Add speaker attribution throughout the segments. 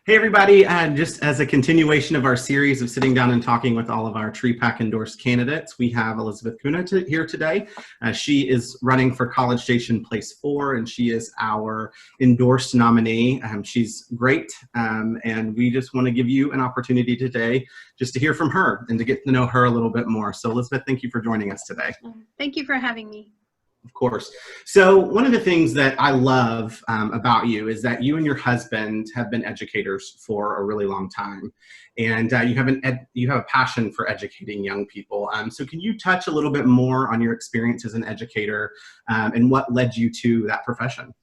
Speaker 1: Hey everybody, just as a continuation of our series of sitting down and talking with all of our TREPAC endorsed candidates, we have Elizabeth Cunha here today. She is running for College Station Place 4 and she is our endorsed nominee. She's great and we just want to give you an opportunity today just to hear from her and to get to know her a little bit more. So Elizabeth, thank you for joining us today.
Speaker 2: Thank you for having me.
Speaker 1: Of course. So one of the things that I love about you is that you and your husband have been educators for a really long time, and you have a passion for educating young people. So can you touch a little bit more on your experience as an educator and what led you to that profession?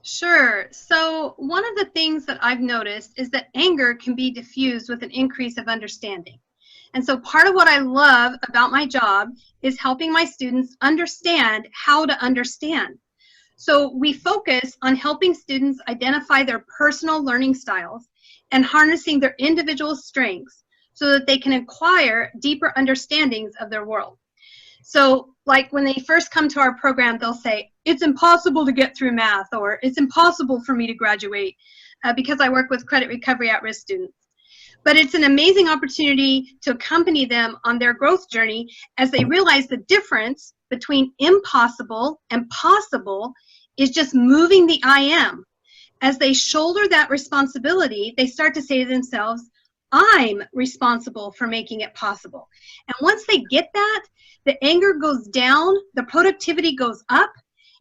Speaker 2: Sure. So one of the things that I've noticed is that anger can be diffused with an increase of understanding. And so part of what I love about my job is helping my students understand how to understand. So we focus on helping students identify their personal learning styles and harnessing their individual strengths so that they can acquire deeper understandings of their world. So like when they first come to our program, they'll say, it's impossible to get through math, or it's impossible for me to graduate because I work with credit recovery at-risk students. But it's an amazing opportunity to accompany them on their growth journey as they realize the difference between impossible and possible is just moving the I am. As they shoulder that responsibility, they start to say to themselves, I'm responsible for making it possible. And once they get that, the anger goes down, the productivity goes up.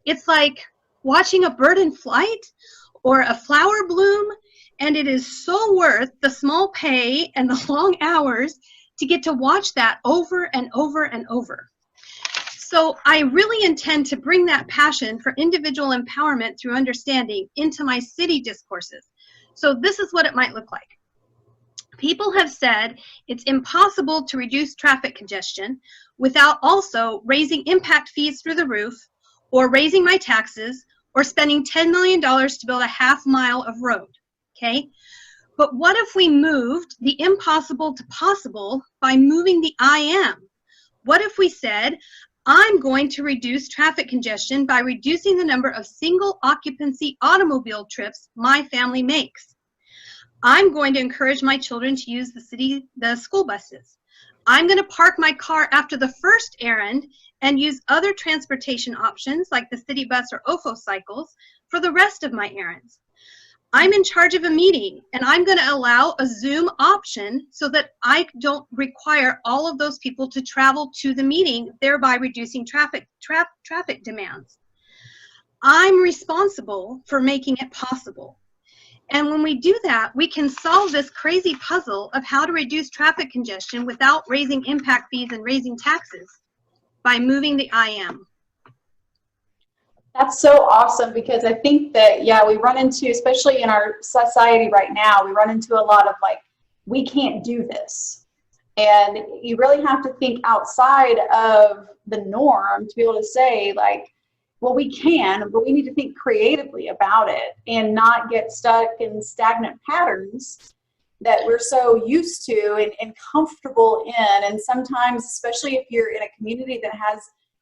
Speaker 2: It's like watching a bird in flight or a flower bloom. And it is so worth the small pay and the long hours to get to watch that over and over and over. So I really intend to bring that passion for individual empowerment through understanding into my city discourses. So this is what it might look like. People have said it's impossible to reduce traffic congestion without also raising impact fees through the roof, or raising my taxes, or spending $10 million to build a half-mile of road. Okay, but what if we moved the impossible to possible by moving the I am? What if we said, I'm going to reduce traffic congestion by reducing the number of single occupancy automobile trips my family makes? I'm going to encourage my children to use the school buses. I'm going to park my car after the first errand and use other transportation options like the city bus or OFO cycles for the rest of my errands. I'm in charge of a meeting, and I'm going to allow a Zoom option so that I don't require all of those people to travel to the meeting, thereby reducing traffic demands. I'm responsible for making it possible. And when we do that, we can solve this crazy puzzle of how to reduce traffic congestion without raising impact fees and raising taxes by moving the I am.
Speaker 3: That's so awesome, because I think that, yeah, we run into, especially in our society right now, we run into a lot of like, we can't do this. And you really have to think outside of the norm to be able to say like, well, we can, but we need to think creatively about it and not get stuck in stagnant patterns that we're so used to and comfortable in. And sometimes, especially if you're in a community that has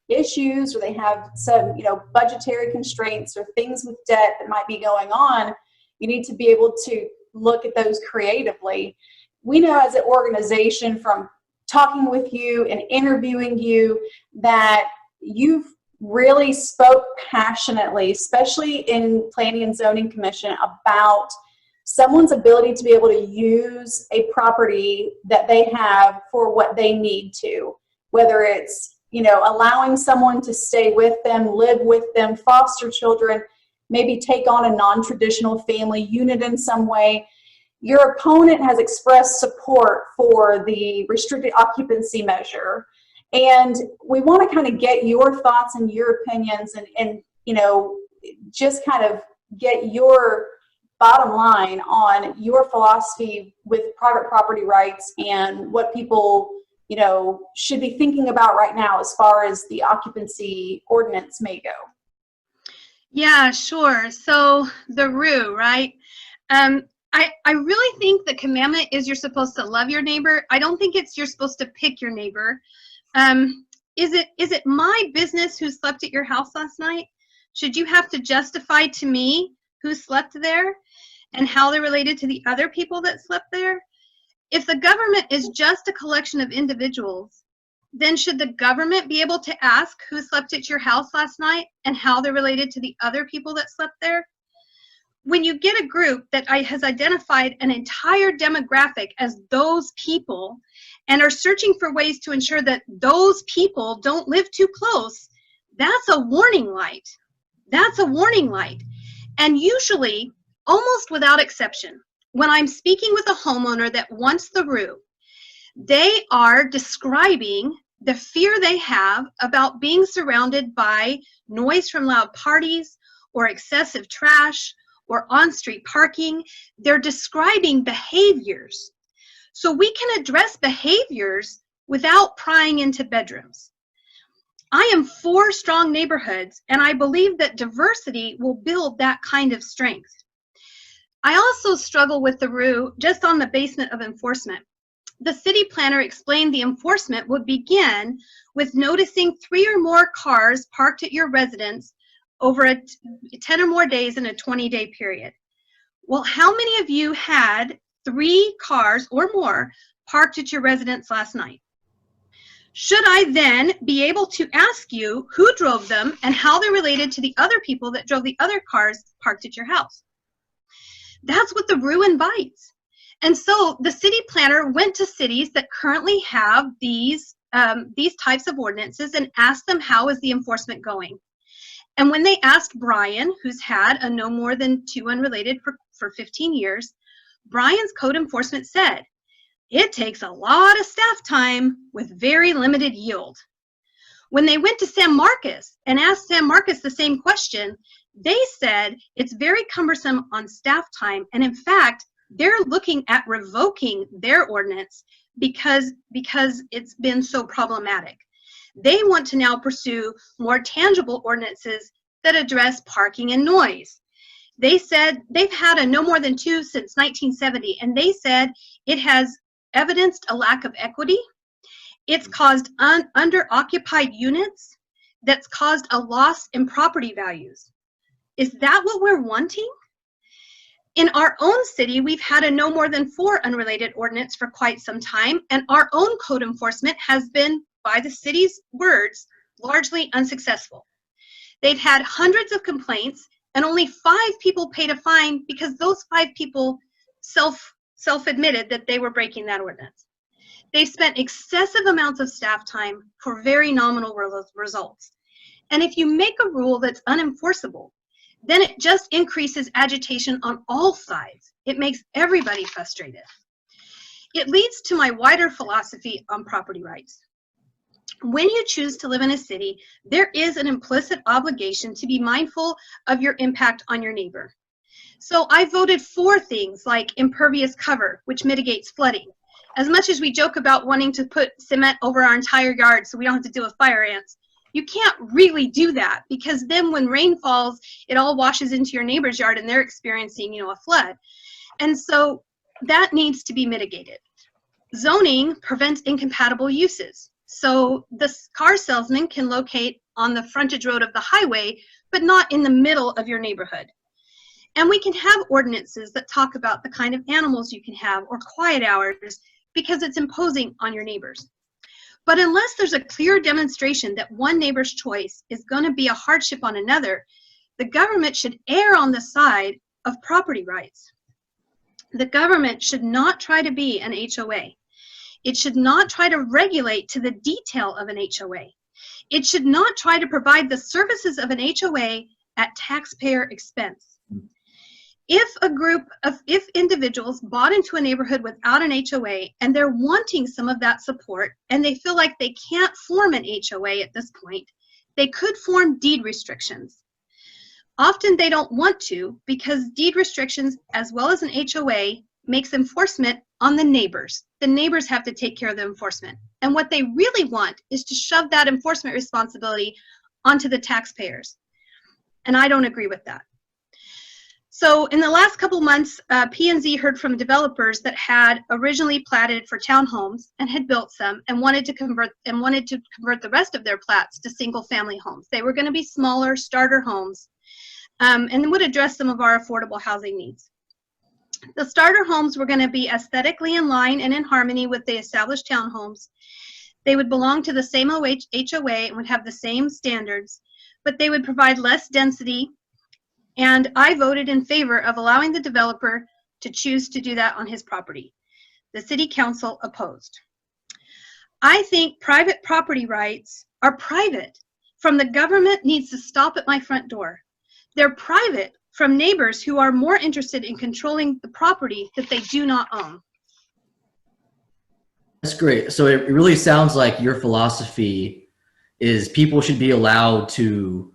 Speaker 3: issues, or they have some, budgetary constraints or things with debt that might be going on, you need to be able to look at those creatively. We know as an organization from talking with you and interviewing you that you've really spoke passionately, especially in Planning and Zoning Commission, about someone's ability to be able to use a property that they have for what they need to, whether it's allowing someone to stay with them, live with them, foster children, maybe take on a non-traditional family unit in some way. Your opponent has expressed support for the restricted occupancy measure. And we want to kind of get your thoughts and your opinions and just kind of get your bottom line on your philosophy with private property rights and what people should be thinking about right now as far as the occupancy ordinance may go.
Speaker 2: Yeah, sure. So the ROO, right? I really think the commandment is you're supposed to love your neighbor. I don't think it's you're supposed to pick your neighbor. Is it my business who slept at your house last night? Should you have to justify to me who slept there? and how they're related to the other people that slept there? If the government is just a collection of individuals, then should the government be able to ask who slept at your house last night and how they're related to the other people that slept there? When you get a group that has identified an entire demographic as those people and are searching for ways to ensure that those people don't live too close, that's a warning light. That's a warning light. And usually, almost without exception, when I'm speaking with a homeowner that wants the roof, they are describing the fear they have about being surrounded by noise from loud parties or excessive trash or on-street parking. They're describing behaviors. So we can address behaviors without prying into bedrooms. I am for strong neighborhoods, and I believe that diversity will build that kind of strength. I also struggle with the RU just on the basement of enforcement. The city planner explained the enforcement would begin with noticing 3 or more cars parked at your residence over 10 or more days in a 20-day period. Well, how many of you had 3 cars or more parked at your residence last night? Should I then be able to ask you who drove them and how they're related to the other people that drove the other cars parked at your house? That's what the RU invites. And so the city planner went to cities that currently have these types of ordinances and asked them, how is the enforcement going? And when they asked Brian, who's had a no more than 2 unrelated for 15 years, Brian's code enforcement said, it takes a lot of staff time with very limited yield. When they went to San Marcos and asked San Marcos the same question, they said it's very cumbersome on staff time. And in fact, they're looking at revoking their ordinance because it's been so problematic. They want to now pursue more tangible ordinances that address parking and noise. They said they've had a no more than 2 since 1970, and they said it has evidenced a lack of equity. It's caused under-occupied units that's caused a loss in property values. Is that what we're wanting? In our own city, we've had a no more than 4 unrelated ordinance for quite some time, and our own code enforcement has been, by the city's words, largely unsuccessful. They've had hundreds of complaints, and only 5 people paid a fine because those 5 people self-admitted that they were breaking that ordinance. They've spent excessive amounts of staff time for very nominal results. And if you make a rule that's unenforceable, then it just increases agitation on all sides. It makes everybody frustrated. It leads to my wider philosophy on property rights. When you choose to live in a city, there is an implicit obligation to be mindful of your impact on your neighbor. So I voted for things like impervious cover, which mitigates flooding. As much as we joke about wanting to put cement over our entire yard so we don't have to deal with fire ants, you can't really do that, because then when rain falls, it all washes into your neighbor's yard and they're experiencing, a flood. And so that needs to be mitigated. Zoning prevents incompatible uses. So the car salesman can locate on the frontage road of the highway, but not in the middle of your neighborhood. And we can have ordinances that talk about the kind of animals you can have or quiet hours, because it's imposing on your neighbors. But unless there's a clear demonstration that one neighbor's choice is going to be a hardship on another, the government should err on the side of property rights. The government should not try to be an HOA. It should not try to regulate to the detail of an HOA. It should not try to provide the services of an HOA at taxpayer expense. If individuals bought into a neighborhood without an HOA and they're wanting some of that support and they feel like they can't form an HOA at this point, they could form deed restrictions. Often they don't want to, because deed restrictions, as well as an HOA, makes enforcement on the neighbors. The neighbors have to take care of the enforcement. And what they really want is to shove that enforcement responsibility onto the taxpayers. And I don't agree with that. So in the last couple months, P&Z heard from developers that had originally platted for townhomes and had built some and wanted to convert the rest of their plats to single-family homes. They were going to be smaller starter homes and would address some of our affordable housing needs. The starter homes were going to be aesthetically in line and in harmony with the established townhomes. They would belong to the same HOA and would have the same standards, but they would provide less density, and I voted in favor of allowing the developer to choose to do that on his property. The city council opposed. I think private property rights are private. From the government needs to stop at my front door. They're private from neighbors who are more interested in controlling the property that they do not own.
Speaker 4: That's great. So it really sounds like your philosophy is people should be allowed to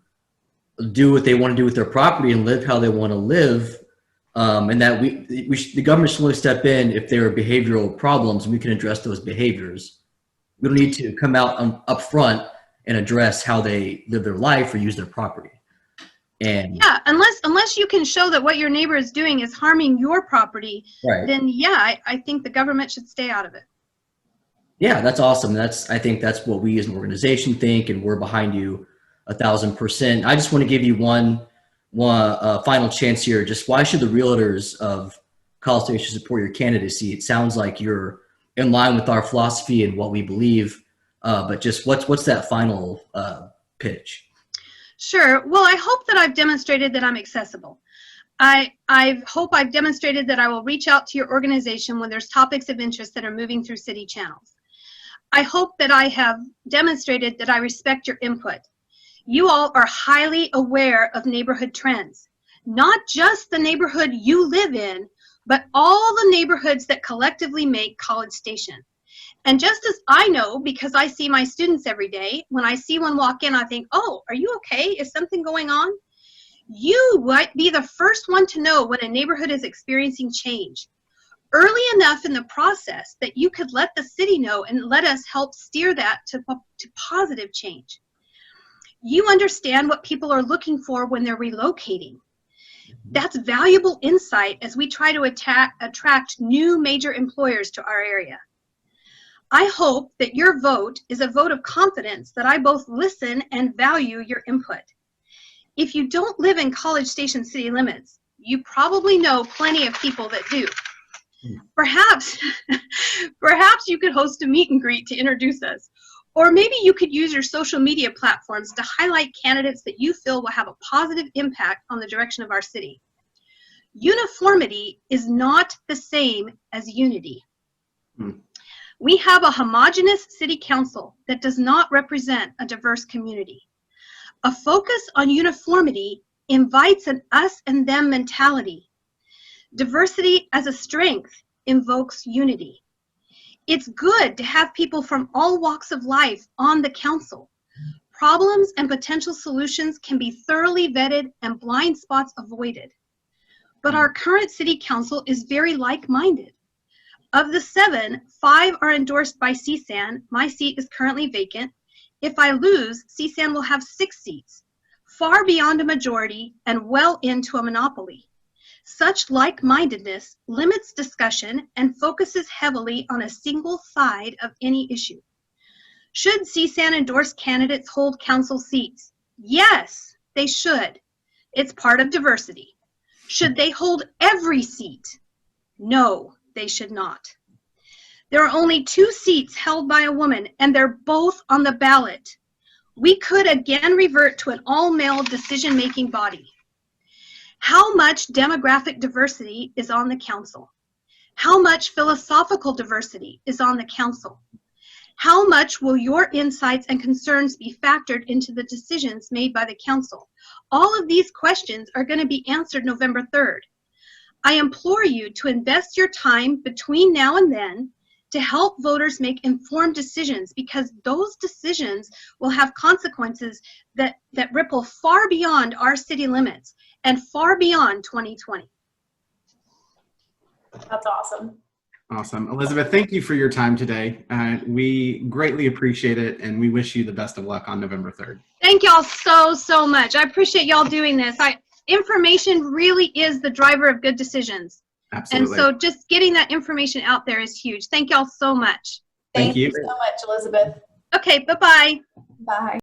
Speaker 4: do what they want to do with their property and live how they want to live, and that the government should only step in if there are behavioral problems and we can address those behaviors. We don't need to come out up front and address how they live their life or use their property. And
Speaker 2: yeah, unless you can show that what your neighbor is doing is harming your property,
Speaker 4: right.
Speaker 2: Then yeah, I think the government should stay out of it.
Speaker 4: Yeah, that's awesome. I think that's what we as an organization think, and we're behind you 1,000%. I just want to give you one final chance here. Just why should the realtors of College Station support your candidacy? It sounds like you're in line with our philosophy and what we believe, but just what's that final pitch?
Speaker 2: Sure. Well, I hope that I've demonstrated that I'm accessible. I hope I've demonstrated that I will reach out to your organization when there's topics of interest that are moving through city channels. I hope that I have demonstrated that I respect your input. You all are highly aware of neighborhood trends, not just the neighborhood you live in, but all the neighborhoods that collectively make College Station. And just as I know, because I see my students every day, when I see one walk in, I think, oh, are you okay? Is something going on? You might be the first one to know when a neighborhood is experiencing change early enough in the process that you could let the city know and let us help steer that to positive change. You understand what people are looking for when they're relocating. That's valuable insight as we try to attract new major employers to our area. I hope that your vote is a vote of confidence that I both listen and value your input. If you don't live in College Station city limits, you probably know plenty of people that do. Perhaps you could host a meet and greet to introduce us. Or maybe you could use your social media platforms to highlight candidates that you feel will have a positive impact on the direction of our city. Uniformity is not the same as unity. We have a homogeneous city council that does not represent a diverse community. A focus on uniformity invites an us and them mentality. Diversity as a strength invokes unity. It's good to have people from all walks of life on the council. Problems and potential solutions can be thoroughly vetted and blind spots avoided. But our current city council is very like-minded. Of the 7, 5 are endorsed by CSAN. My seat is currently vacant. If I lose, CSAN will have 6 seats, far beyond a majority and well into a monopoly. Such like-mindedness limits discussion and focuses heavily on a single side of any issue. Should CSAN endorsed candidates hold council seats? Yes, they should. It's part of diversity. Should they hold every seat? No, they should not. There are only 2 seats held by a woman, and they're both on the ballot. We could again revert to an all-male decision-making body. How much demographic diversity is on the council? How much philosophical diversity is on the council? How much will your insights and concerns be factored into the decisions made by the council? All of these questions are going to be answered November 3rd. I implore you to invest your time between now and then to help voters make informed decisions, because those decisions will have consequences that ripple far beyond our city limits and far beyond 2020.
Speaker 3: That's awesome.
Speaker 1: Awesome. Elizabeth, thank you for your time today. We greatly appreciate it, and we wish you the best of luck on November 3rd.
Speaker 2: Thank y'all so much. I appreciate y'all doing this. Information really is the driver of good decisions.
Speaker 1: Absolutely.
Speaker 2: And so just getting that information out there is huge. Thank y'all so much.
Speaker 3: Thank you so much, Elizabeth.
Speaker 2: Okay, bye-bye.
Speaker 3: Bye.